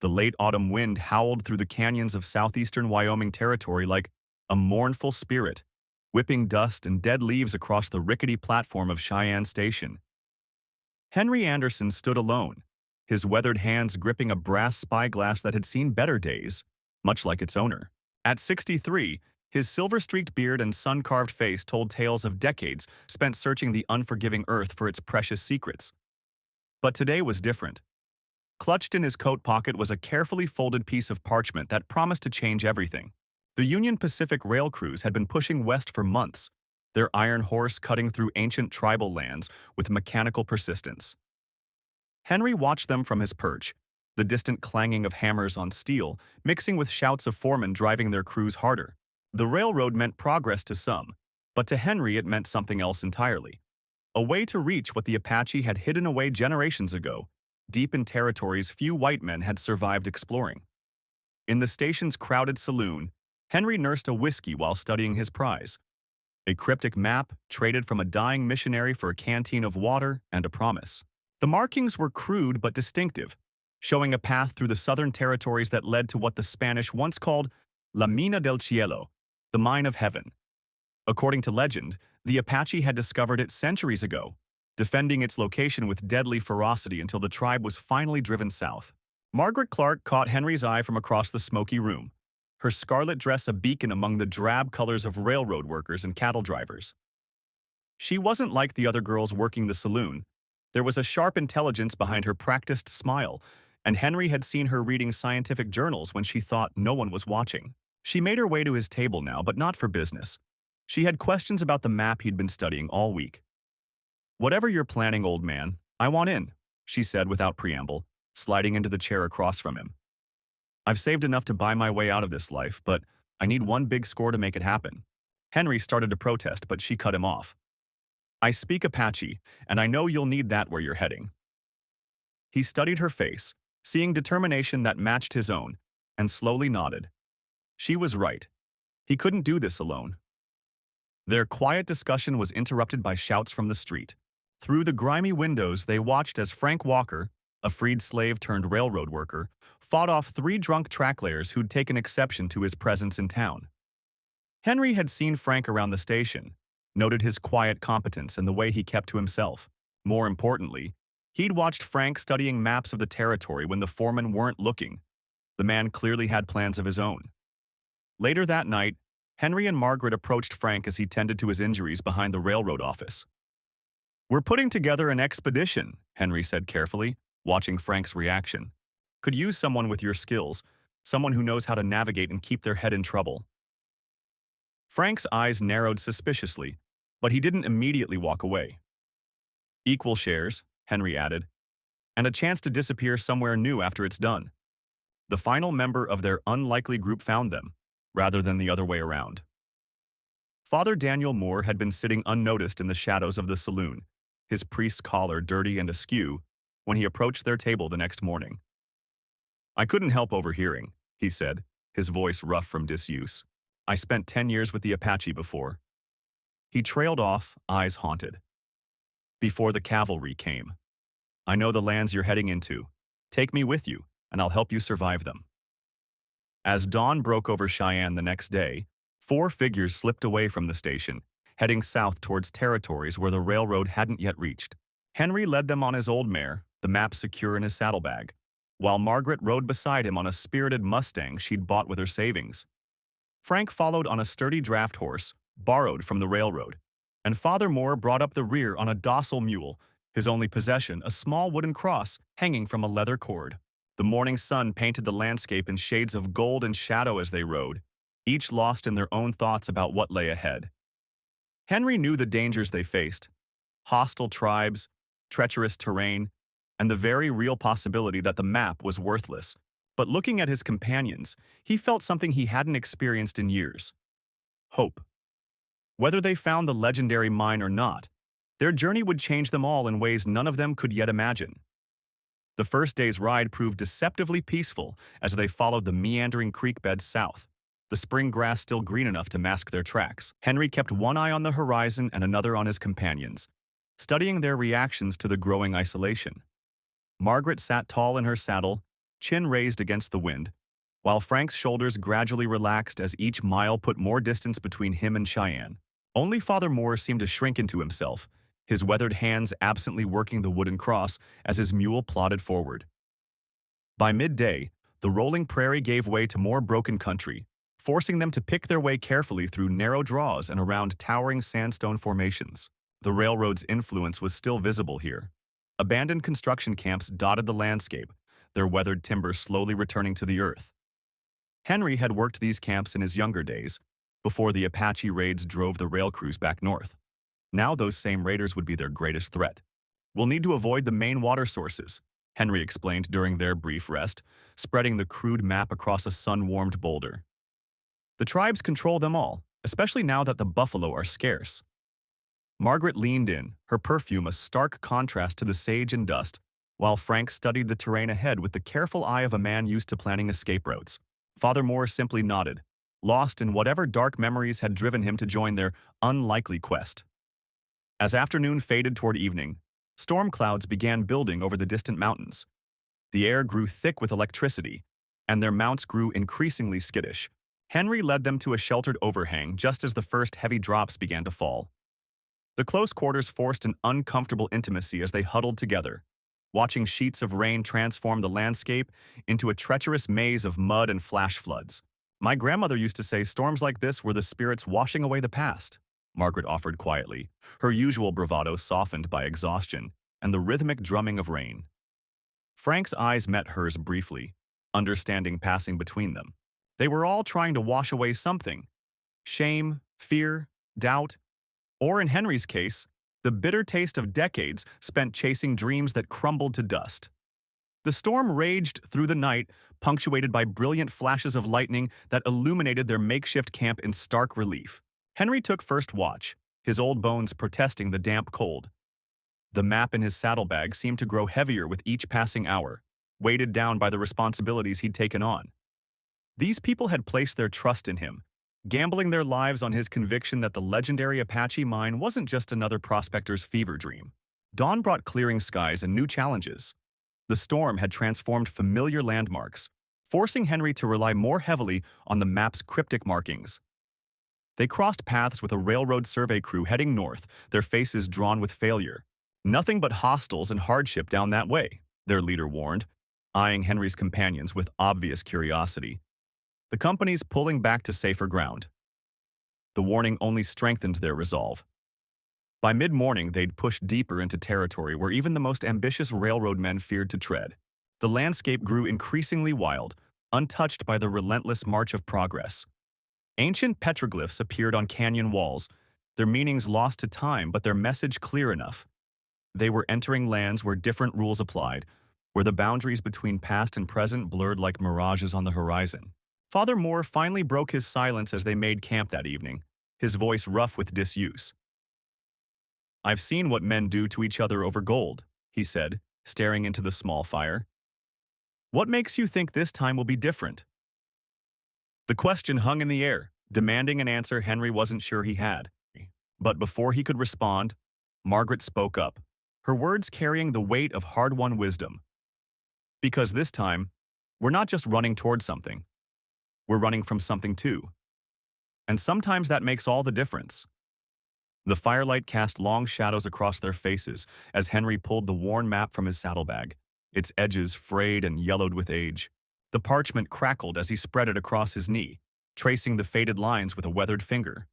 The late autumn wind howled through the canyons of southeastern Wyoming territory like a mournful spirit, whipping dust and dead leaves across the rickety platform of Cheyenne Station. Henry Anderson stood alone, his weathered hands gripping a brass spyglass that had seen better days, much like its owner. At 63, his silver-streaked beard and sun-carved face told tales of decades spent searching the unforgiving earth for its precious secrets. But today was different. Clutched in his coat pocket was a carefully folded piece of parchment that promised to change everything. The Union Pacific rail crews had been pushing west for months, their iron horse cutting through ancient tribal lands with mechanical persistence. Henry watched them from his perch, the distant clanging of hammers on steel, mixing with shouts of foremen driving their crews harder. The railroad meant progress to some, but to Henry it meant something else entirely. A way to reach what the Apache had hidden away generations ago, deep in territories few white men had survived exploring. In the station's crowded saloon, Henry nursed a whiskey while studying his prize. A cryptic map traded from a dying missionary for a canteen of water and a promise. The markings were crude but distinctive, showing a path through the southern territories that led to what the Spanish once called La Mina del Cielo, the Mine of Heaven. According to legend, the Apache had discovered it centuries ago, defending its location with deadly ferocity until the tribe was finally driven south. Margaret Clark caught Henry's eye from across the smoky room, her scarlet dress a beacon among the drab colors of railroad workers and cattle drivers. She wasn't like the other girls working the saloon. There was a sharp intelligence behind her practiced smile, and Henry had seen her reading scientific journals when she thought no one was watching. She made her way to his table now, but not for business. She had questions about the map he'd been studying all week. "Whatever you're planning, old man, I want in," she said without preamble, sliding into the chair across from him. "I've saved enough to buy my way out of this life, but I need one big score to make it happen." Henry started to protest, but she cut him off. "I speak Apache, and I know you'll need that where you're heading." He studied her face, seeing determination that matched his own, and slowly nodded. She was right. He couldn't do this alone. Their quiet discussion was interrupted by shouts from the street. Through the grimy windows, they watched as Frank Walker, a freed slave turned railroad worker, fought off 3 drunk tracklayers who'd taken exception to his presence in town. Henry had seen Frank around the station, noted his quiet competence and the way he kept to himself. More importantly, he'd watched Frank studying maps of the territory when the foremen weren't looking. The man clearly had plans of his own. Later that night, Henry and Margaret approached Frank as he tended to his injuries behind the railroad office. "We're putting together an expedition," Henry said carefully, watching Frank's reaction. "Could use someone with your skills, someone who knows how to navigate and keep their head in trouble." Frank's eyes narrowed suspiciously, but he didn't immediately walk away. "Equal shares," Henry added, "and a chance to disappear somewhere new after it's done." The final member of their unlikely group found them, rather than the other way around. Father Daniel Moore had been sitting unnoticed in the shadows of the saloon, his priest's collar dirty and askew, when he approached their table the next morning. "I couldn't help overhearing," he said, his voice rough from disuse. "I spent 10 years with the Apache before." He trailed off, eyes haunted. "Before the cavalry came. I know the lands you're heading into. Take me with you, and I'll help you survive them." As dawn broke over Cheyenne the next day, 4 figures slipped away from the station, heading south towards territories where the railroad hadn't yet reached. Henry led them on his old mare, the map secure in his saddlebag, while Margaret rode beside him on a spirited Mustang she'd bought with her savings. Frank followed on a sturdy draft horse, borrowed from the railroad, and Father Moore brought up the rear on a docile mule, his only possession a small wooden cross hanging from a leather cord. The morning sun painted the landscape in shades of gold and shadow as they rode, each lost in their own thoughts about what lay ahead. Henry knew the dangers they faced: hostile tribes, treacherous terrain, and the very real possibility that the map was worthless. But looking at his companions, he felt something he hadn't experienced in years: hope. Whether they found the legendary mine or not, their journey would change them all in ways none of them could yet imagine. The first day's ride proved deceptively peaceful as they followed the meandering creek beds south, the spring grass still green enough to mask their tracks. Henry kept one eye on the horizon and another on his companions, studying their reactions to the growing isolation. Margaret sat tall in her saddle, chin raised against the wind, while Frank's shoulders gradually relaxed as each mile put more distance between him and Cheyenne. Only Father Moore seemed to shrink into himself, his weathered hands absently working the wooden cross as his mule plodded forward. By midday, the rolling prairie gave way to more broken country, forcing them to pick their way carefully through narrow draws and around towering sandstone formations. The railroad's influence was still visible here. Abandoned construction camps dotted the landscape, their weathered timber slowly returning to the earth. Henry had worked these camps in his younger days, before the Apache raids drove the rail crews back north. Now those same raiders would be their greatest threat. "We'll need to avoid the main water sources," Henry explained during their brief rest, spreading the crude map across a sun-warmed boulder. "The tribes control them all, especially now that the buffalo are scarce." Margaret leaned in, her perfume a stark contrast to the sage and dust, while Frank studied the terrain ahead with the careful eye of a man used to planning escape routes. Father Moore simply nodded, lost in whatever dark memories had driven him to join their unlikely quest. As afternoon faded toward evening, storm clouds began building over the distant mountains. The air grew thick with electricity, and their mounts grew increasingly skittish. Henry led them to a sheltered overhang just as the first heavy drops began to fall. The close quarters forced an uncomfortable intimacy as they huddled together, watching sheets of rain transform the landscape into a treacherous maze of mud and flash floods. "My grandmother used to say storms like this were the spirits washing away the past," Margaret offered quietly, her usual bravado softened by exhaustion and the rhythmic drumming of rain. Frank's eyes met hers briefly, understanding passing between them. They were all trying to wash away something: shame, fear, doubt, or in Henry's case, the bitter taste of decades spent chasing dreams that crumbled to dust. The storm raged through the night, punctuated by brilliant flashes of lightning that illuminated their makeshift camp in stark relief. Henry took first watch, his old bones protesting the damp cold. The map in his saddlebag seemed to grow heavier with each passing hour, weighted down by the responsibilities he'd taken on. These people had placed their trust in him, gambling their lives on his conviction that the legendary Apache mine wasn't just another prospector's fever dream. Dawn brought clearing skies and new challenges. The storm had transformed familiar landmarks, forcing Henry to rely more heavily on the map's cryptic markings. They crossed paths with a railroad survey crew heading north, their faces drawn with failure. "Nothing but hostiles and hardship down that way," their leader warned, eyeing Henry's companions with obvious curiosity. "The company's pulling back to safer ground." The warning only strengthened their resolve. By mid-morning, they'd pushed deeper into territory where even the most ambitious railroad men feared to tread. The landscape grew increasingly wild, untouched by the relentless march of progress. Ancient petroglyphs appeared on canyon walls, their meanings lost to time but their message clear enough. They were entering lands where different rules applied, where the boundaries between past and present blurred like mirages on the horizon. Father Moore finally broke his silence as they made camp that evening, his voice rough with disuse. "I've seen what men do to each other over gold," he said, staring into the small fire. "What makes you think this time will be different?" The question hung in the air, demanding an answer Henry wasn't sure he had. But before he could respond, Margaret spoke up, her words carrying the weight of hard-won wisdom. "Because this time, we're not just running toward something. We're running from something too. And sometimes that makes all the difference." The firelight cast long shadows across their faces as Henry pulled the worn map from his saddlebag, its edges frayed and yellowed with age. The parchment crackled as he spread it across his knee, tracing the faded lines with a weathered finger.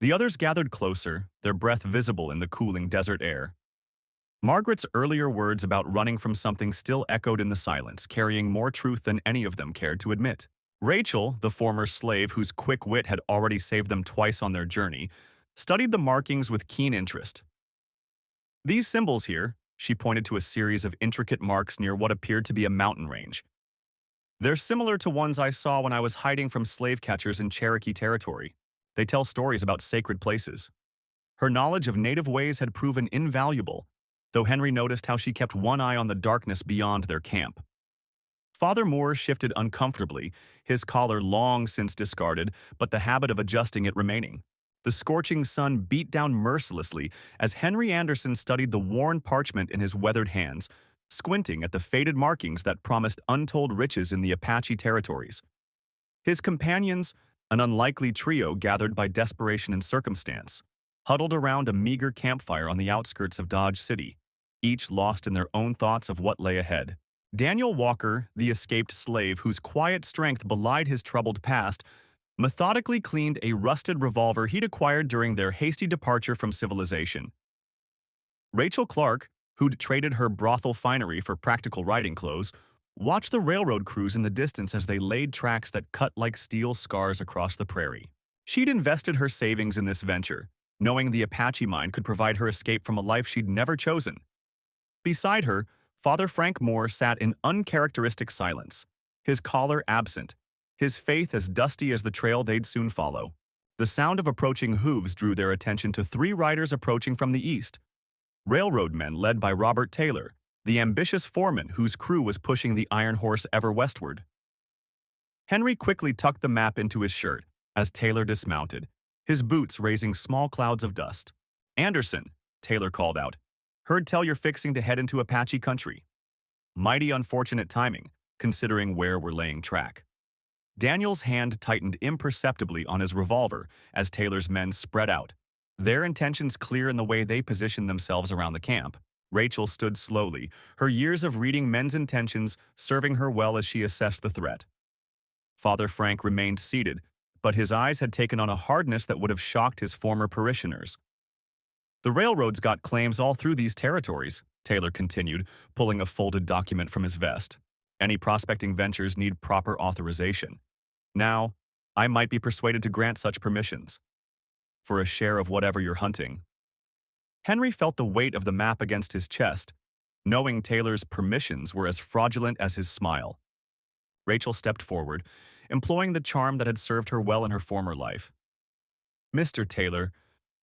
The others gathered closer, their breath visible in the cooling desert air. Margaret's earlier words about running from something still echoed in the silence, carrying more truth than any of them cared to admit. Rachel, the former slave whose quick wit had already saved them twice on their journey, studied the markings with keen interest. "These symbols here," she pointed to a series of intricate marks near what appeared to be a mountain range. "They're similar to ones I saw when I was hiding from slave catchers in Cherokee territory. They tell stories about sacred places." Her knowledge of native ways had proven invaluable, though Henry noticed how she kept one eye on the darkness beyond their camp. Father Moore shifted uncomfortably, his collar long since discarded, but the habit of adjusting it remaining. The scorching sun beat down mercilessly as Henry Anderson studied the worn parchment in his weathered hands, squinting at the faded markings that promised untold riches in the Apache territories. His companions, an unlikely trio gathered by desperation and circumstance, huddled around a meager campfire on the outskirts of Dodge City, each lost in their own thoughts of what lay ahead. Daniel Walker, the escaped slave whose quiet strength belied his troubled past, methodically cleaned a rusted revolver he'd acquired during their hasty departure from civilization. Rachel Clark, who'd traded her brothel finery for practical riding clothes, watched the railroad crews in the distance as they laid tracks that cut like steel scars across the prairie. She'd invested her savings in this venture, knowing the Apache mine could provide her escape from a life she'd never chosen. Beside her, Father Frank Moore sat in uncharacteristic silence, his collar absent, his faith as dusty as the trail they'd soon follow. The sound of approaching hooves drew their attention to three riders approaching from the east. Railroad men led by Robert Taylor, the ambitious foreman whose crew was pushing the iron horse ever westward. Henry quickly tucked the map into his shirt as Taylor dismounted, his boots raising small clouds of dust. "Anderson," Taylor called out. "Heard tell you're fixing to head into Apache country." Mighty unfortunate timing, considering where we're laying track. Daniel's hand tightened imperceptibly on his revolver as Taylor's men spread out, their intentions clear in the way they positioned themselves around the camp. Rachel stood slowly, her years of reading men's intentions serving her well as she assessed the threat. Father Frank remained seated, but his eyes had taken on a hardness that would have shocked his former parishioners. "The railroad's got claims all through these territories," Taylor continued, pulling a folded document from his vest. "Any prospecting ventures need proper authorization. Now, I might be persuaded to grant such permissions. For a share of whatever you're hunting." Henry felt the weight of the map against his chest, knowing Taylor's permissions were as fraudulent as his smile. Rachel stepped forward, employing the charm that had served her well in her former life. "Mr. Taylor,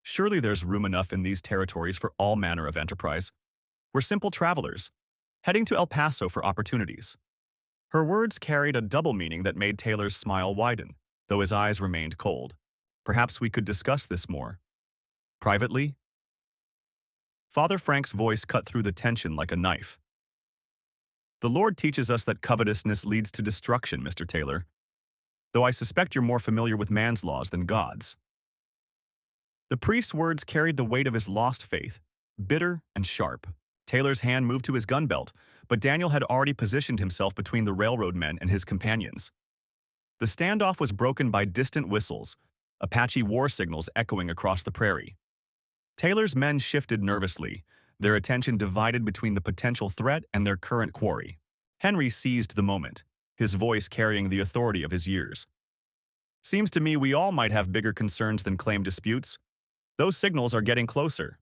surely there's room enough in these territories for all manner of enterprise. We're simple travelers, heading to El Paso for opportunities." Her words carried a double meaning that made Taylor's smile widen, though his eyes remained cold. "Perhaps we could discuss this more privately?" Father Frank's voice cut through the tension like a knife. "The Lord teaches us that covetousness leads to destruction, Mr. Taylor, though I suspect you're more familiar with man's laws than God's." The priest's words carried the weight of his lost faith, bitter and sharp. Taylor's hand moved to his gun belt, but Daniel had already positioned himself between the railroad men and his companions. The standoff was broken by distant whistles, Apache war signals echoing across the prairie. Taylor's men shifted nervously, their attention divided between the potential threat and their current quarry. Henry seized the moment, his voice carrying the authority of his years. "Seems to me we all might have bigger concerns than claim disputes. Those signals are getting closer."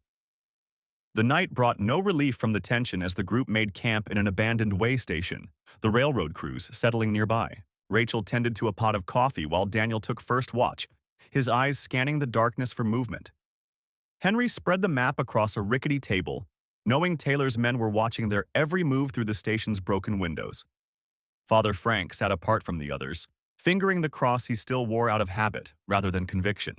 The night brought no relief from the tension as the group made camp in an abandoned way station, the railroad crews settling nearby. Rachel tended to a pot of coffee while Daniel took first watch, his eyes scanning the darkness for movement. Henry spread the map across a rickety table, knowing Taylor's men were watching their every move through the station's broken windows. Father Frank sat apart from the others, fingering the cross he still wore out of habit rather than conviction.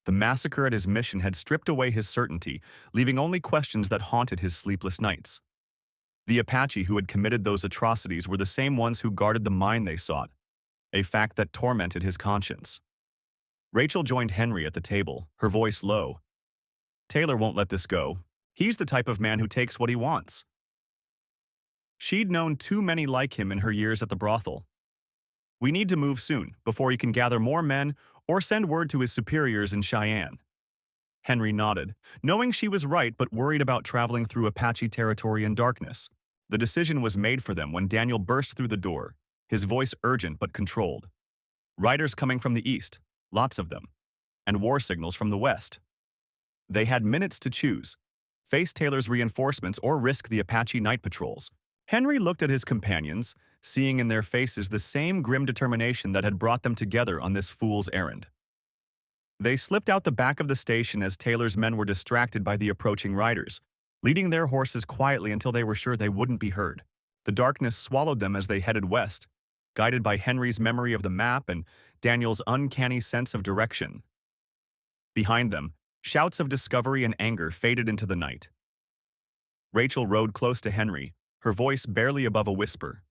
The massacre at his mission had stripped away his certainty, leaving only questions that haunted his sleepless nights. The Apache who had committed those atrocities were the same ones who guarded the mine they sought, a fact that tormented his conscience. Rachel joined Henry at the table, her voice low. "Taylor won't let this go. He's the type of man who takes what he wants." She'd known too many like him in her years at the brothel. "We need to move soon, before he can gather more men or send word to his superiors in Cheyenne." Henry nodded, knowing she was right but worried about traveling through Apache territory in darkness. The decision was made for them when Daniel burst through the door, his voice urgent but controlled. "Riders coming from the east, lots of them, and war signals from the west." They had minutes to choose, face Taylor's reinforcements or risk the Apache night patrols. Henry looked at his companions, seeing in their faces the same grim determination that had brought them together on this fool's errand. They slipped out the back of the station as Taylor's men were distracted by the approaching riders, leading their horses quietly until they were sure they wouldn't be heard. The darkness swallowed them as they headed west, guided by Henry's memory of the map and Daniel's uncanny sense of direction. Behind them, shouts of discovery and anger faded into the night. Rachel rode close to Henry, her voice barely above a whisper.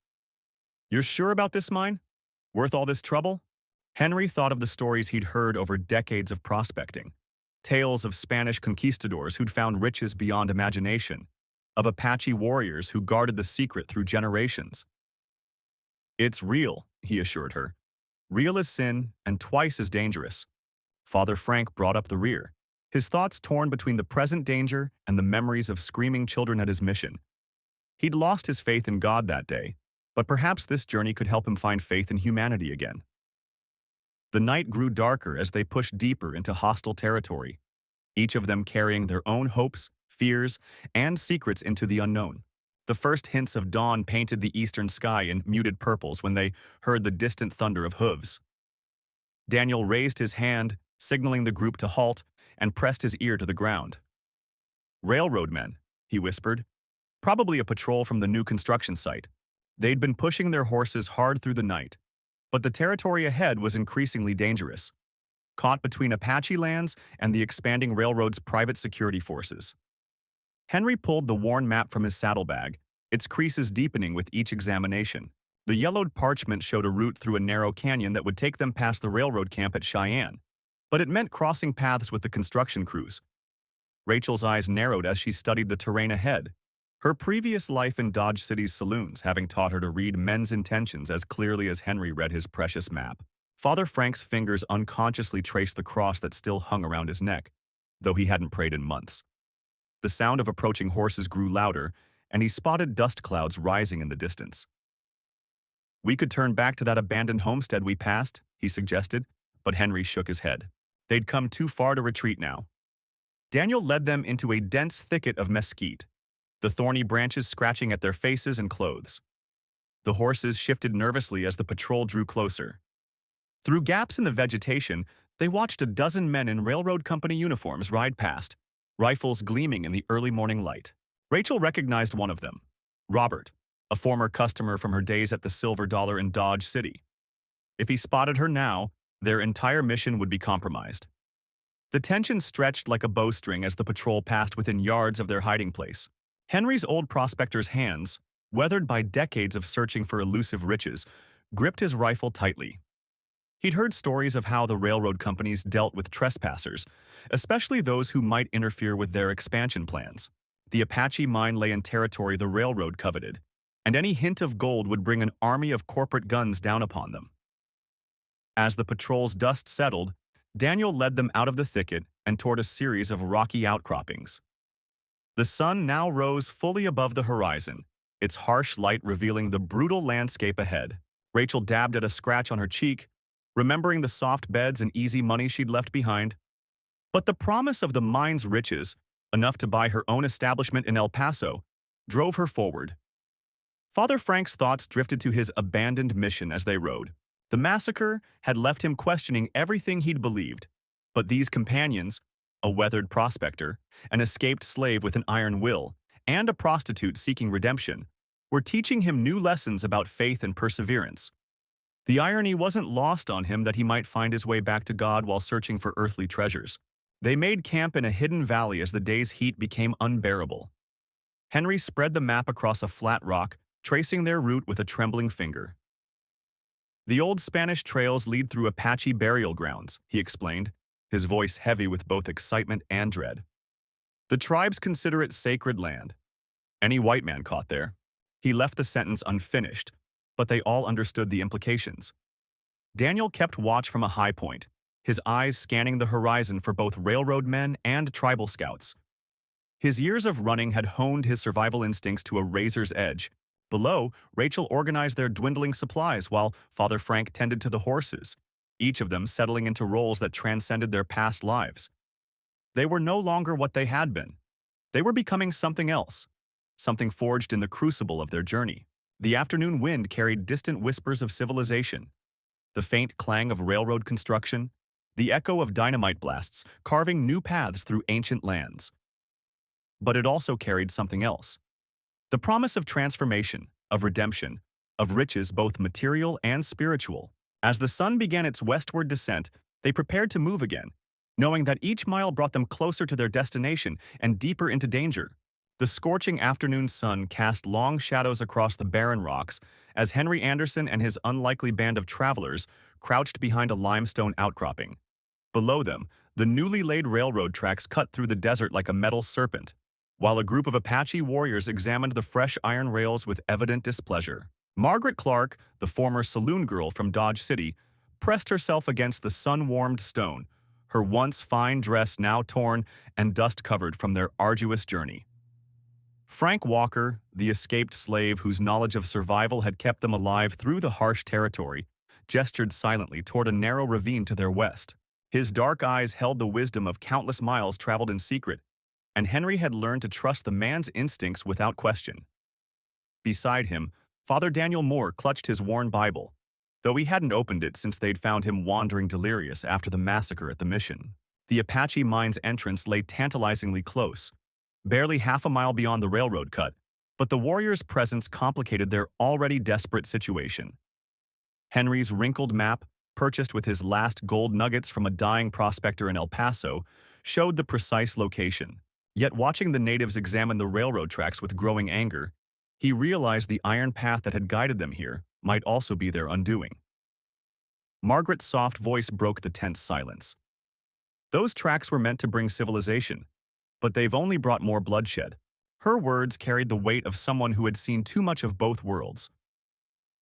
"You're sure about this mine? Worth all this trouble?" Henry thought of the stories he'd heard over decades of prospecting. Tales of Spanish conquistadors who'd found riches beyond imagination, of Apache warriors who guarded the secret through generations. "It's real," he assured her. "Real as sin and twice as dangerous." Father Frank brought up the rear, his thoughts torn between the present danger and the memories of screaming children at his mission. He'd lost his faith in God that day, but perhaps this journey could help him find faith in humanity again. The night grew darker as they pushed deeper into hostile territory, each of them carrying their own hopes, fears, and secrets into the unknown. The first hints of dawn painted the eastern sky in muted purples when they heard the distant thunder of hooves. Daniel raised his hand, signaling the group to halt, and pressed his ear to the ground. "Railroad men," he whispered. "Probably a patrol from the new construction site." They'd been pushing their horses hard through the night, but the territory ahead was increasingly dangerous, caught between Apache lands and the expanding railroad's private security forces. Henry pulled the worn map from his saddlebag, its creases deepening with each examination. The yellowed parchment showed a route through a narrow canyon that would take them past the railroad camp at Cheyenne, but it meant crossing paths with the construction crews. Rachel's eyes narrowed as she studied the terrain ahead, her previous life in Dodge City's saloons having taught her to read men's intentions as clearly as Henry read his precious map. Father Frank's fingers unconsciously traced the cross that still hung around his neck, though he hadn't prayed in months. The sound of approaching horses grew louder, and he spotted dust clouds rising in the distance. "We could turn back to that abandoned homestead we passed," he suggested, but Henry shook his head. They'd come too far to retreat now. Daniel led them into a dense thicket of mesquite, the thorny branches scratching at their faces and clothes. The horses shifted nervously as the patrol drew closer. Through gaps in the vegetation, they watched a dozen men in railroad company uniforms ride past, rifles gleaming in the early morning light. Rachel recognized one of them, Robert, a former customer from her days at the Silver Dollar in Dodge City. If he spotted her now, their entire mission would be compromised. The tension stretched like a bowstring as the patrol passed within yards of their hiding place. Henry's old prospector's hands, weathered by decades of searching for elusive riches, gripped his rifle tightly. He'd heard stories of how the railroad companies dealt with trespassers, especially those who might interfere with their expansion plans. The Apache mine lay in territory the railroad coveted, and any hint of gold would bring an army of corporate guns down upon them. As the patrol's dust settled, Daniel led them out of the thicket and toward a series of rocky outcroppings. The sun now rose fully above the horizon, its harsh light revealing the brutal landscape ahead. Rachel dabbed at a scratch on her cheek, remembering the soft beds and easy money she'd left behind. But the promise of the mine's riches, enough to buy her own establishment in El Paso, drove her forward. Father Frank's thoughts drifted to his abandoned mission as they rode. The massacre had left him questioning everything he'd believed, but these companions, a weathered prospector, an escaped slave with an iron will, and a prostitute seeking redemption, were teaching him new lessons about faith and perseverance. The irony wasn't lost on him that he might find his way back to God while searching for earthly treasures. They made camp in a hidden valley as the day's heat became unbearable. Henry spread the map across a flat rock, tracing their route with a trembling finger. "The old Spanish trails lead through Apache burial grounds," he explained, his voice heavy with both excitement and dread. "The tribes consider it sacred land. Any white man caught there." He left the sentence unfinished, but they all understood the implications. Daniel kept watch from a high point, his eyes scanning the horizon for both railroad men and tribal scouts. His years of running had honed his survival instincts to a razor's edge. Below, Rachel organized their dwindling supplies while Father Frank tended to the horses, each of them settling into roles that transcended their past lives. They were no longer what they had been. They were becoming something else, something forged in the crucible of their journey. The afternoon wind carried distant whispers of civilization, the faint clang of railroad construction, the echo of dynamite blasts carving new paths through ancient lands. But it also carried something else. The promise of transformation, of redemption, of riches both material and spiritual. As the sun began its westward descent, they prepared to move again, knowing that each mile brought them closer to their destination and deeper into danger. The scorching afternoon sun cast long shadows across the barren rocks as Henry Anderson and his unlikely band of travelers crouched behind a limestone outcropping. Below them, the newly laid railroad tracks cut through the desert like a metal serpent, while a group of Apache warriors examined the fresh iron rails with evident displeasure. Margaret Clark, the former saloon girl from Dodge City, pressed herself against the sun-warmed stone, her once fine dress now torn and dust-covered from their arduous journey. Frank Walker, the escaped slave whose knowledge of survival had kept them alive through the harsh territory, gestured silently toward a narrow ravine to their west. His dark eyes held the wisdom of countless miles traveled in secret, and Henry had learned to trust the man's instincts without question. Beside him, Father Daniel Moore clutched his worn Bible, though he hadn't opened it since they'd found him wandering delirious after the massacre at the mission. The Apache mine's entrance lay tantalizingly close, barely half a mile beyond the railroad cut, but the warriors' presence complicated their already desperate situation. Henry's wrinkled map, purchased with his last gold nuggets from a dying prospector in El Paso, showed the precise location. Yet watching the natives examine the railroad tracks with growing anger, he realized the iron path that had guided them here might also be their undoing. Margaret's soft voice broke the tense silence. Those tracks were meant to bring civilization, but they've only brought more bloodshed. Her words carried the weight of someone who had seen too much of both worlds.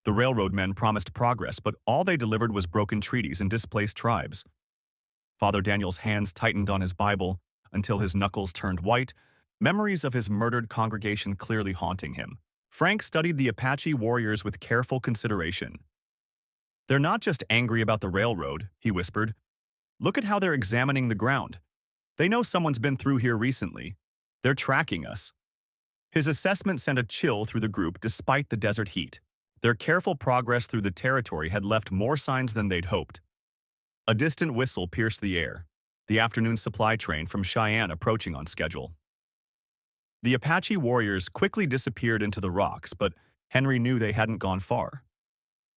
The railroad men promised progress, but all they delivered was broken treaties and displaced tribes. Father Daniel's hands tightened on his Bible until his knuckles turned white, memories of his murdered congregation clearly haunting him. Frank studied the Apache warriors with careful consideration. "They're not just angry about the railroad," he whispered. "Look at how they're examining the ground. They know someone's been through here recently. They're tracking us." His assessment sent a chill through the group despite the desert heat. Their careful progress through the territory had left more signs than they'd hoped. A distant whistle pierced the air, the afternoon supply train from Cheyenne approaching on schedule. The Apache warriors quickly disappeared into the rocks, but Henry knew they hadn't gone far.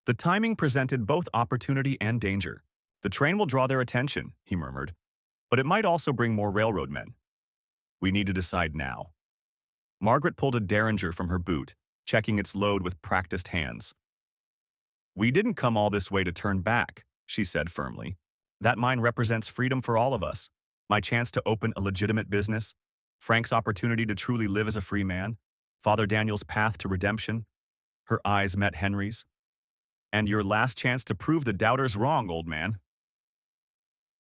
The timing presented both opportunity and danger. "The train will draw their attention," he murmured, "but it might also bring more railroad men. We need to decide now." Margaret pulled a derringer from her boot, checking its load with practiced hands. "We didn't come all this way to turn back," she said firmly. "That mine represents freedom for all of us, my chance to open a legitimate business, Frank's opportunity to truly live as a free man, Father Daniel's path to redemption." Her eyes met Henry's. "And your last chance to prove the doubters wrong, old man."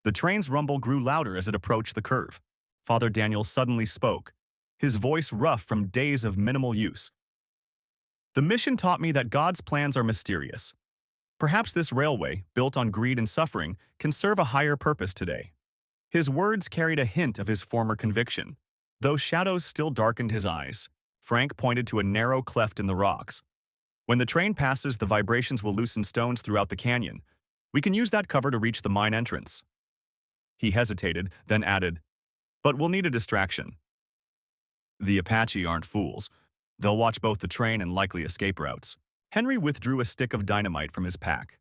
The train's rumble grew louder as it approached the curve. Father Daniel suddenly spoke, his voice rough from days of minimal use. "The mission taught me that God's plans are mysterious. Perhaps this railway, built on greed and suffering, can serve a higher purpose today." His words carried a hint of his former conviction. Though shadows still darkened his eyes, Frank pointed to a narrow cleft in the rocks. "When the train passes, the vibrations will loosen stones throughout the canyon. We can use that cover to reach the mine entrance." He hesitated, then added, "But we'll need a distraction." "The Apache aren't fools. They'll watch both the train and likely escape routes." Henry withdrew a stick of dynamite from his pack.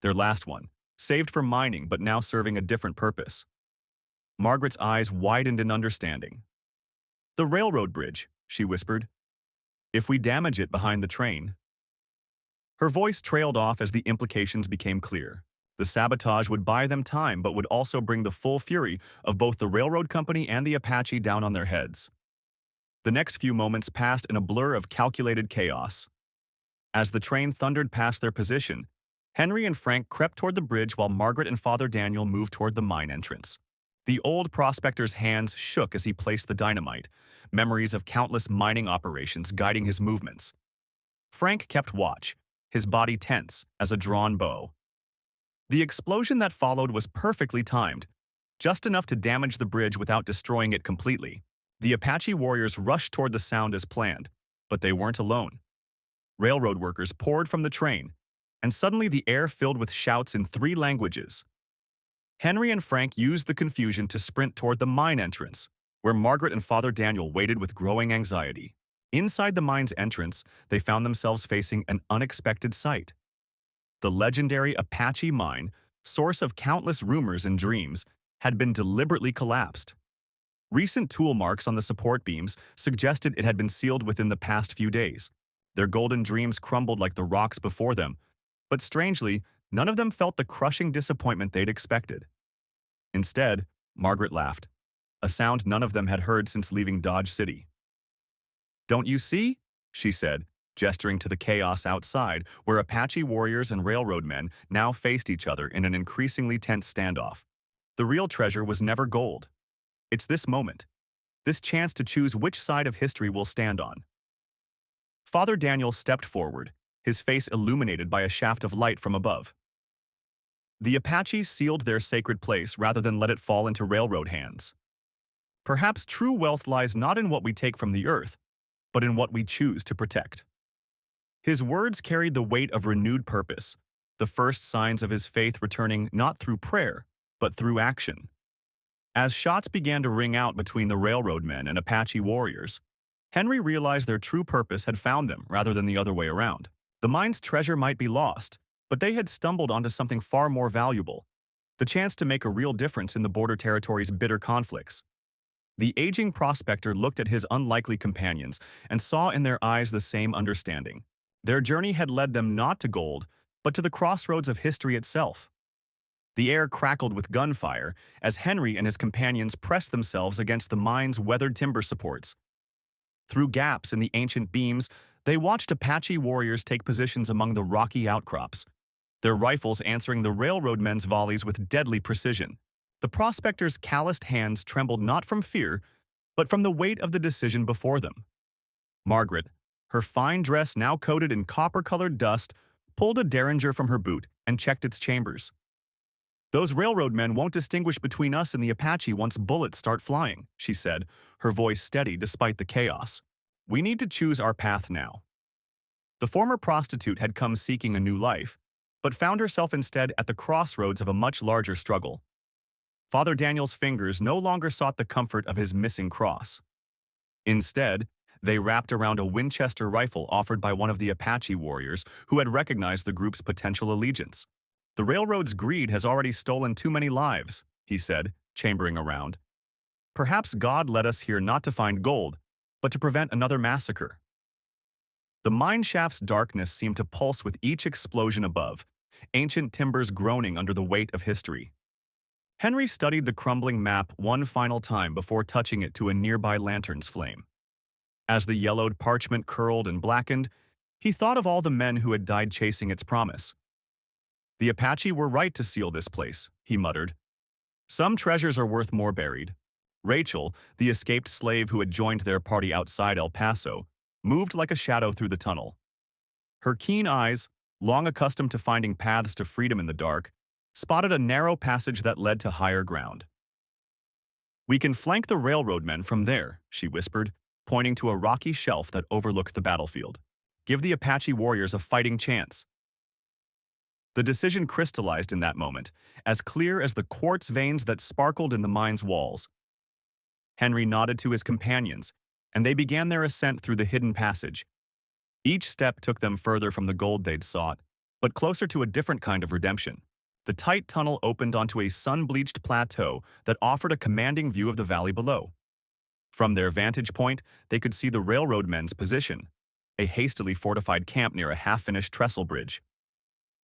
Their last one, saved for mining but now serving a different purpose. Margaret's eyes widened in understanding. "The railroad bridge," she whispered. "If we damage it behind the train." Her voice trailed off as the implications became clear. The sabotage would buy them time but would also bring the full fury of both the railroad company and the Apache down on their heads. The next few moments passed in a blur of calculated chaos. As the train thundered past their position, Henry and Frank crept toward the bridge while Margaret and Father Daniel moved toward the mine entrance. The old prospector's hands shook as he placed the dynamite, memories of countless mining operations guiding his movements. Frank kept watch, his body tense as a drawn bow. The explosion that followed was perfectly timed, just enough to damage the bridge without destroying it completely. The Apache warriors rushed toward the sound as planned, but they weren't alone. Railroad workers poured from the train, and suddenly the air filled with shouts in 3 languages. Henry and Frank used the confusion to sprint toward the mine entrance, where Margaret and Father Daniel waited with growing anxiety. Inside the mine's entrance, they found themselves facing an unexpected sight. The legendary Apache mine, source of countless rumors and dreams, had been deliberately collapsed. Recent tool marks on the support beams suggested it had been sealed within the past few days. Their golden dreams crumbled like the rocks before them, but strangely, none of them felt the crushing disappointment they'd expected. Instead, Margaret laughed, a sound none of them had heard since leaving Dodge City. "Don't you see?" she said, gesturing to the chaos outside, where Apache warriors and railroad men now faced each other in an increasingly tense standoff. The real treasure was never gold. It's this moment, this chance to choose which side of history we'll stand on. Father Daniel stepped forward, his face illuminated by a shaft of light from above. The Apaches sealed their sacred place rather than let it fall into railroad hands. Perhaps true wealth lies not in what we take from the earth, but in what we choose to protect. His words carried the weight of renewed purpose, the first signs of his faith returning not through prayer, but through action. As shots began to ring out between the railroad men and Apache warriors, Henry realized their true purpose had found them rather than the other way around. The mine's treasure might be lost, but they had stumbled onto something far more valuable, the chance to make a real difference in the border territory's bitter conflicts. The aging prospector looked at his unlikely companions and saw in their eyes the same understanding. Their journey had led them not to gold, but to the crossroads of history itself. The air crackled with gunfire as Henry and his companions pressed themselves against the mine's weathered timber supports. Through gaps in the ancient beams, they watched Apache warriors take positions among the rocky outcrops, their rifles answering the railroad men's volleys with deadly precision. The prospectors' calloused hands trembled not from fear, but from the weight of the decision before them. Margaret, her fine dress now coated in copper-colored dust, pulled a derringer from her boot and checked its chambers. "Those railroad men won't distinguish between us and the Apache once bullets start flying," she said, her voice steady despite the chaos. "We need to choose our path now." The former prostitute had come seeking a new life, but found herself instead at the crossroads of a much larger struggle. Father Daniel's fingers no longer sought the comfort of his missing cross. Instead, they wrapped around a Winchester rifle offered by one of the Apache warriors who had recognized the group's potential allegiance. "The railroad's greed has already stolen too many lives," he said, chambering around. "Perhaps God led us here not to find gold, but to prevent another massacre." The mine shaft's darkness seemed to pulse with each explosion above, ancient timbers groaning under the weight of history. Henry studied the crumbling map one final time before touching it to a nearby lantern's flame. As the yellowed parchment curled and blackened, he thought of all the men who had died chasing its promise. "The Apache were right to seal this place," he muttered. "Some treasures are worth more buried." Rachel, the escaped slave who had joined their party outside El Paso, moved like a shadow through the tunnel. Her keen eyes, long accustomed to finding paths to freedom in the dark, spotted a narrow passage that led to higher ground. "We can flank the railroad men from there," she whispered, pointing to a rocky shelf that overlooked the battlefield. "Give the Apache warriors a fighting chance." The decision crystallized in that moment, as clear as the quartz veins that sparkled in the mine's walls. Henry nodded to his companions, and they began their ascent through the hidden passage. Each step took them further from the gold they'd sought, but closer to a different kind of redemption. The tight tunnel opened onto a sun-bleached plateau that offered a commanding view of the valley below. From their vantage point, they could see the railroad men's position, a hastily fortified camp near a half-finished trestle bridge.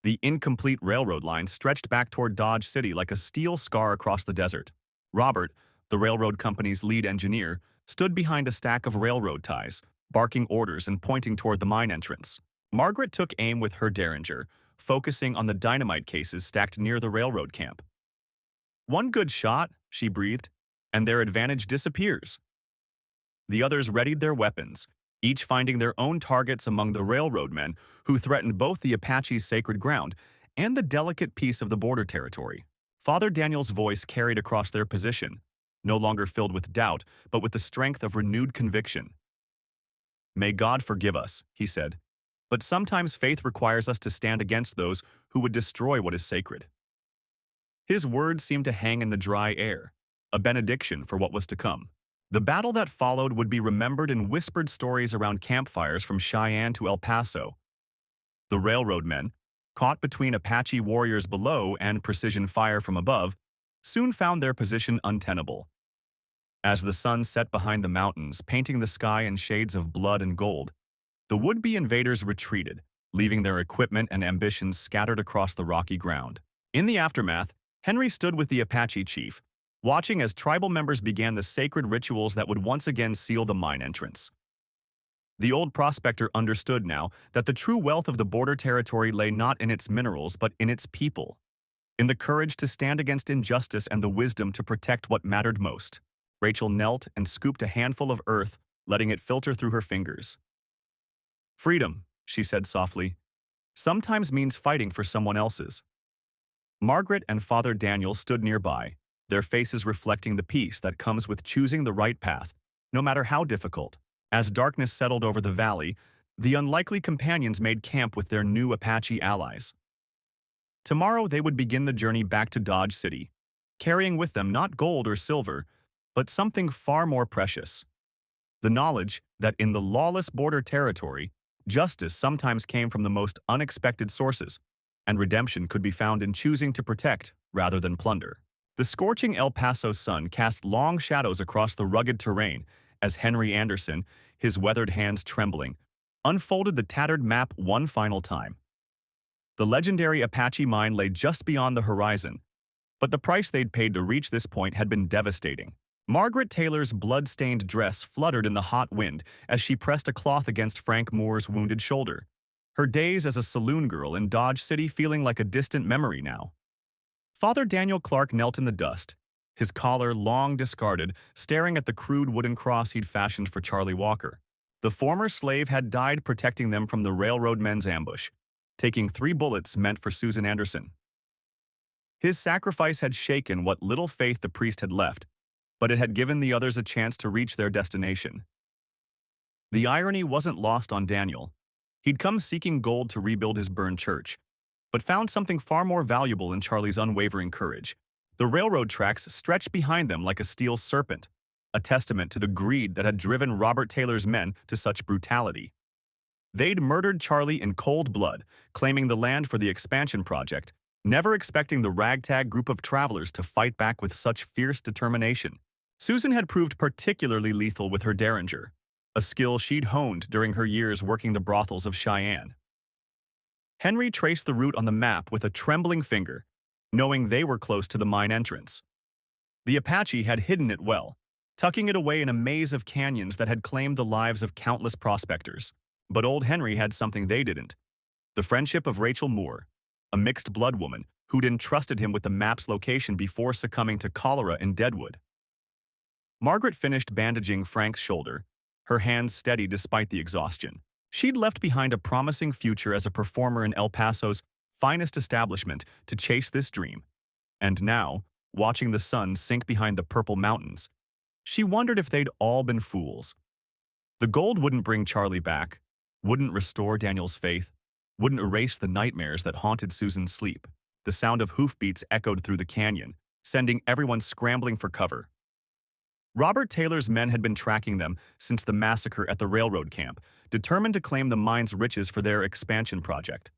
The incomplete railroad line stretched back toward Dodge City like a steel scar across the desert. Robert, the railroad company's lead engineer, stood behind a stack of railroad ties, barking orders and pointing toward the mine entrance. Margaret took aim with her derringer, focusing on the dynamite cases stacked near the railroad camp. "One good shot," she breathed, "and their advantage disappears." The others readied their weapons, each finding their own targets among the railroad men who threatened both the Apache's sacred ground and the delicate peace of the border territory. Father Daniel's voice carried across their position, no longer filled with doubt, but with the strength of renewed conviction. "May God forgive us," he said, "but sometimes faith requires us to stand against those who would destroy what is sacred." His words seemed to hang in the dry air, a benediction for what was to come. The battle that followed would be remembered in whispered stories around campfires from Cheyenne to El Paso. The railroad men, caught between Apache warriors below and precision fire from above, soon found their position untenable. As the sun set behind the mountains, painting the sky in shades of blood and gold, the would-be invaders retreated, leaving their equipment and ambitions scattered across the rocky ground. In the aftermath, Henry stood with the Apache chief, watching as tribal members began the sacred rituals that would once again seal the mine entrance. The old prospector understood now that the true wealth of the border territory lay not in its minerals but in its people, in the courage to stand against injustice and the wisdom to protect what mattered most. Rachel knelt and scooped a handful of earth, letting it filter through her fingers. "Freedom," she said softly, "sometimes means fighting for someone else's." Margaret and Father Daniel stood nearby, their faces reflecting the peace that comes with choosing the right path, no matter how difficult. As darkness settled over the valley, the unlikely companions made camp with their new Apache allies. Tomorrow they would begin the journey back to Dodge City, carrying with them not gold or silver, but something far more precious. The knowledge that in the lawless border territory, justice sometimes came from the most unexpected sources, and redemption could be found in choosing to protect rather than plunder. The scorching El Paso sun cast long shadows across the rugged terrain as Henry Anderson, his weathered hands trembling, unfolded the tattered map one final time. The legendary Apache mine lay just beyond the horizon, but the price they'd paid to reach this point had been devastating. Margaret Taylor's blood-stained dress fluttered in the hot wind as she pressed a cloth against Frank Moore's wounded shoulder, her days as a saloon girl in Dodge City feeling like a distant memory now. Father Daniel Clark knelt in the dust, his collar long discarded, staring at the crude wooden cross he'd fashioned for Charlie Walker. The former slave had died protecting them from the railroad men's ambush, taking 3 bullets meant for Susan Anderson. His sacrifice had shaken what little faith the priest had left, but it had given the others a chance to reach their destination. The irony wasn't lost on Daniel. He'd come seeking gold to rebuild his burned church, but found something far more valuable in Charlie's unwavering courage. The railroad tracks stretched behind them like a steel serpent, a testament to the greed that had driven Robert Taylor's men to such brutality. They'd murdered Charlie in cold blood, claiming the land for the expansion project, never expecting the ragtag group of travelers to fight back with such fierce determination. Susan had proved particularly lethal with her derringer, a skill she'd honed during her years working the brothels of Cheyenne. Henry traced the route on the map with a trembling finger, knowing they were close to the mine entrance. The Apache had hidden it well, tucking it away in a maze of canyons that had claimed the lives of countless prospectors. But old Henry had something they didn't: the friendship of Rachel Moore, a mixed-blood woman who'd entrusted him with the map's location before succumbing to cholera in Deadwood. Margaret finished bandaging Frank's shoulder, her hands steady despite the exhaustion. She'd left behind a promising future as a performer in El Paso's finest establishment to chase this dream. And now, watching the sun sink behind the purple mountains, she wondered if they'd all been fools. The gold wouldn't bring Charlie back, wouldn't restore Daniel's faith, wouldn't erase the nightmares that haunted Susan's sleep. The sound of hoofbeats echoed through the canyon, sending everyone scrambling for cover. Robert Taylor's men had been tracking them since the massacre at the railroad camp, determined to claim the mine's riches for their expansion project.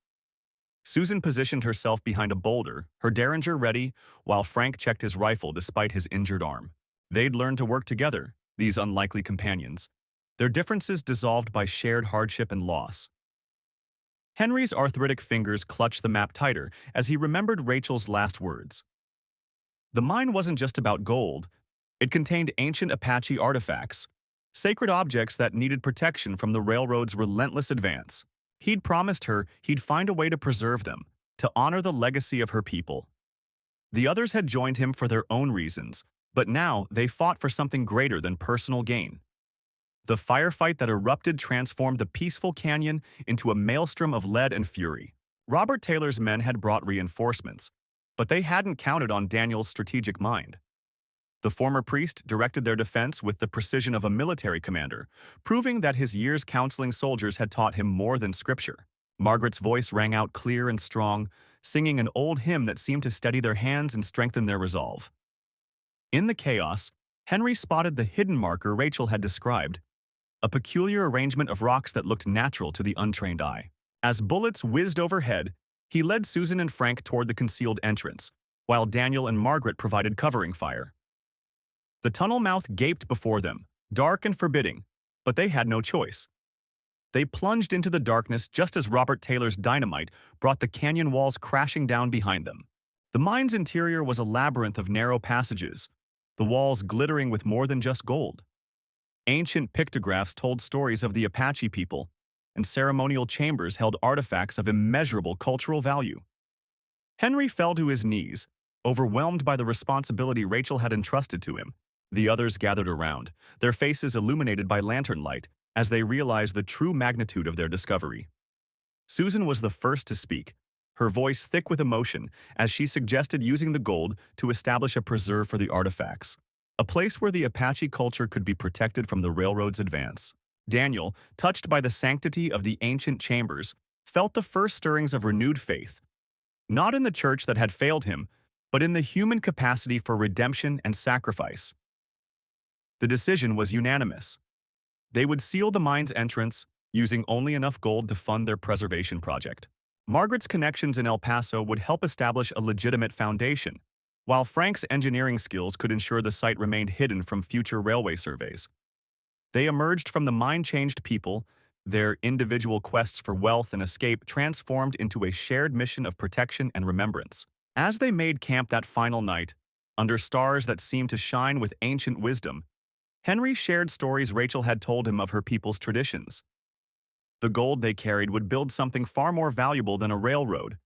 Susan positioned herself behind a boulder, her derringer ready, while Frank checked his rifle despite his injured arm. They'd learned to work together, these unlikely companions, their differences dissolved by shared hardship and loss. Henry's arthritic fingers clutched the map tighter as he remembered Rachel's last words. The mine wasn't just about gold. It contained ancient Apache artifacts, sacred objects that needed protection from the railroad's relentless advance. He'd promised her he'd find a way to preserve them, to honor the legacy of her people. The others had joined him for their own reasons, but now they fought for something greater than personal gain. The firefight that erupted transformed the peaceful canyon into a maelstrom of lead and fury. Robert Taylor's men had brought reinforcements, but they hadn't counted on Daniel's strategic mind. The former priest directed their defense with the precision of a military commander, proving that his years counseling soldiers had taught him more than scripture. Margaret's voice rang out clear and strong, singing an old hymn that seemed to steady their hands and strengthen their resolve. In the chaos, Henry spotted the hidden marker Rachel had described, a peculiar arrangement of rocks that looked natural to the untrained eye. As bullets whizzed overhead, he led Susan and Frank toward the concealed entrance, while Daniel and Margaret provided covering fire. The tunnel mouth gaped before them, dark and forbidding, but they had no choice. They plunged into the darkness just as Robert Taylor's dynamite brought the canyon walls crashing down behind them. The mine's interior was a labyrinth of narrow passages, the walls glittering with more than just gold. Ancient pictographs told stories of the Apache people, and ceremonial chambers held artifacts of immeasurable cultural value. Henry fell to his knees, overwhelmed by the responsibility Rachel had entrusted to him. The others gathered around, their faces illuminated by lantern light, as they realized the true magnitude of their discovery. Susan was the first to speak, her voice thick with emotion as she suggested using the gold to establish a preserve for the artifacts, a place where the Apache culture could be protected from the railroad's advance. Daniel, touched by the sanctity of the ancient chambers, felt the first stirrings of renewed faith, not in the church that had failed him, but in the human capacity for redemption and sacrifice. The decision was unanimous. They would seal the mine's entrance, using only enough gold to fund their preservation project. Margaret's connections in El Paso would help establish a legitimate foundation, while Frank's engineering skills could ensure the site remained hidden from future railway surveys. They emerged from the mine-changed people, their individual quests for wealth and escape transformed into a shared mission of protection and remembrance. As they made camp that final night, under stars that seemed to shine with ancient wisdom, Henry shared stories Rachel had told him of her people's traditions. The gold they carried would build something far more valuable than a railroad.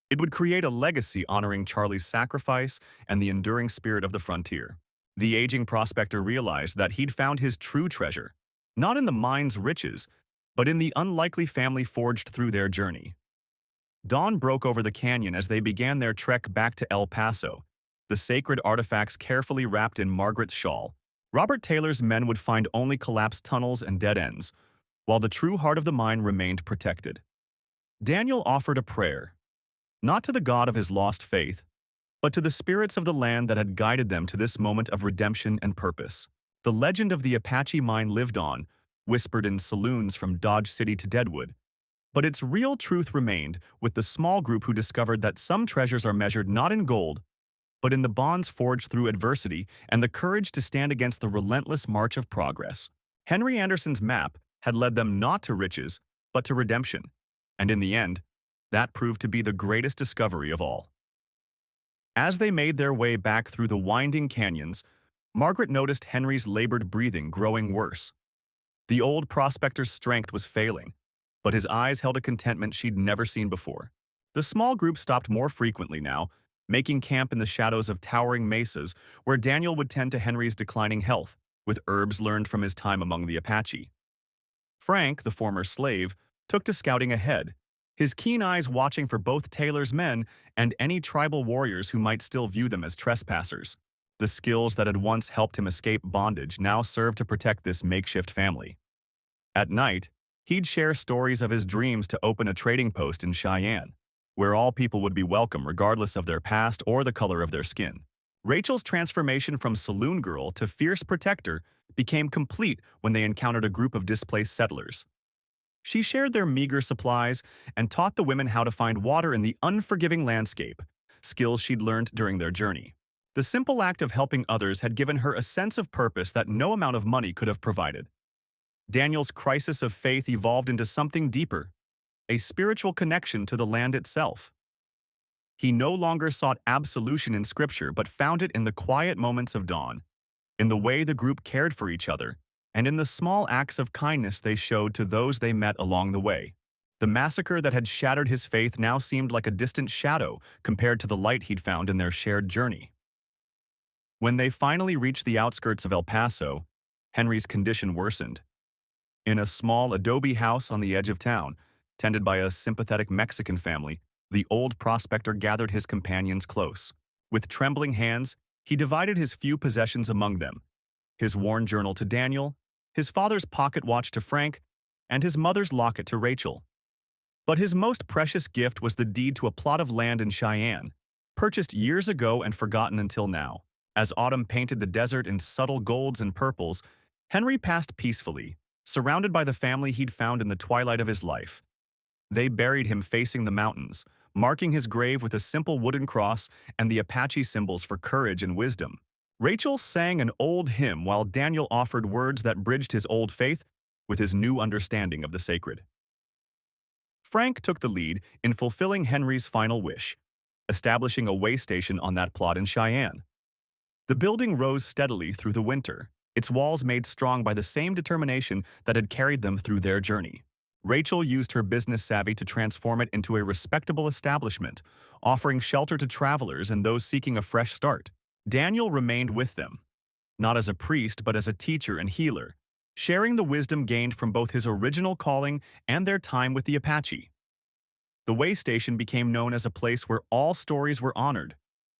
It would create a legacy honoring Charlie's sacrifice and the enduring spirit of the frontier. The aging prospector realized that he'd found his true treasure, not in the mine's riches, but in the unlikely family forged through their journey. Dawn broke over the canyon as they began their trek back to El Paso, the sacred artifacts carefully wrapped in Margaret's shawl. Robert Taylor's men would find only collapsed tunnels and dead ends, while the true heart of the mine remained protected. Daniel offered a prayer, not to the God of his lost faith, but to the spirits of the land that had guided them to this moment of redemption and purpose. The legend of the Apache mine lived on, whispered in saloons from Dodge City to Deadwood, but its real truth remained with the small group who discovered that some treasures are measured not in gold, but in the bonds forged through adversity and the courage to stand against the relentless march of progress. Henry Anderson's map had led them not to riches, but to redemption, and in the end, that proved to be the greatest discovery of all. As they made their way back through the winding canyons, Margaret noticed Henry's labored breathing growing worse. The old prospector's strength was failing, but his eyes held a contentment she'd never seen before. The small group stopped more frequently now, making camp in the shadows of towering mesas where Daniel would tend to Henry's declining health, with herbs learned from his time among the Apache. Frank, the former slave, took to scouting ahead, his keen eyes watching for both Taylor's men and any tribal warriors who might still view them as trespassers. The skills that had once helped him escape bondage now served to protect this makeshift family. At night, he'd share stories of his dreams to open a trading post in Cheyenne, where all people would be welcome regardless of their past or the color of their skin. Rachel's transformation from saloon girl to fierce protector became complete when they encountered a group of displaced settlers. She shared their meager supplies and taught the women how to find water in the unforgiving landscape, skills she'd learned during their journey. The simple act of helping others had given her a sense of purpose that no amount of money could have provided. Daniel's crisis of faith evolved into something deeper, a spiritual connection to the land itself. He no longer sought absolution in Scripture but found it in the quiet moments of dawn, in the way the group cared for each other, and in the small acts of kindness they showed to those they met along the way. The massacre that had shattered his faith now seemed like a distant shadow compared to the light he'd found in their shared journey. When they finally reached the outskirts of El Paso, Henry's condition worsened. In a small adobe house on the edge of town, tended by a sympathetic Mexican family, the old prospector gathered his companions close. With trembling hands, he divided his few possessions among them, his worn journal to Daniel, his father's pocket watch to Frank, and his mother's locket to Rachel. But his most precious gift was the deed to a plot of land in Cheyenne, purchased years ago and forgotten until now. As autumn painted the desert in subtle golds and purples, Henry passed peacefully, surrounded by the family he'd found in the twilight of his life. They buried him facing the mountains, marking his grave with a simple wooden cross and the Apache symbols for courage and wisdom. Rachel sang an old hymn while Daniel offered words that bridged his old faith with his new understanding of the sacred. Frank took the lead in fulfilling Henry's final wish, establishing a way station on that plot in Cheyenne. The building rose steadily through the winter, its walls made strong by the same determination that had carried them through their journey. Rachel used her business savvy to transform it into a respectable establishment, offering shelter to travelers and those seeking a fresh start. Daniel remained with them, not as a priest but as a teacher and healer, sharing the wisdom gained from both his original calling and their time with the Apache. The way station became known as a place where all stories were honored,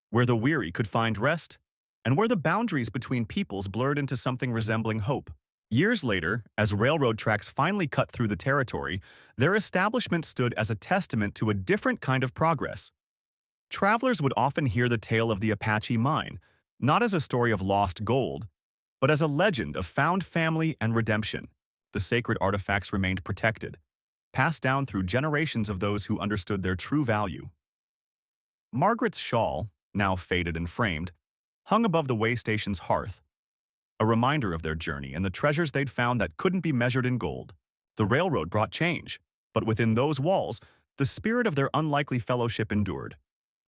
where the weary could find rest, and where the boundaries between peoples blurred into something resembling hope. Years later, as railroad tracks finally cut through the territory, their establishment stood as a testament to a different kind of progress. Travelers would often hear the tale of the Apache mine, not as a story of lost gold, but as a legend of found family and redemption. The sacred artifacts remained protected, passed down through generations of those who understood their true value. Margaret's shawl, now faded and framed, hung above the way station's hearth, a reminder of their journey and the treasures they'd found that couldn't be measured in gold. The railroad brought change, but within those walls, the spirit of their unlikely fellowship endured,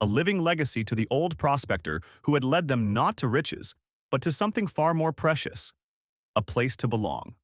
a living legacy to the old prospector who had led them not to riches, but to something far more precious, a place to belong.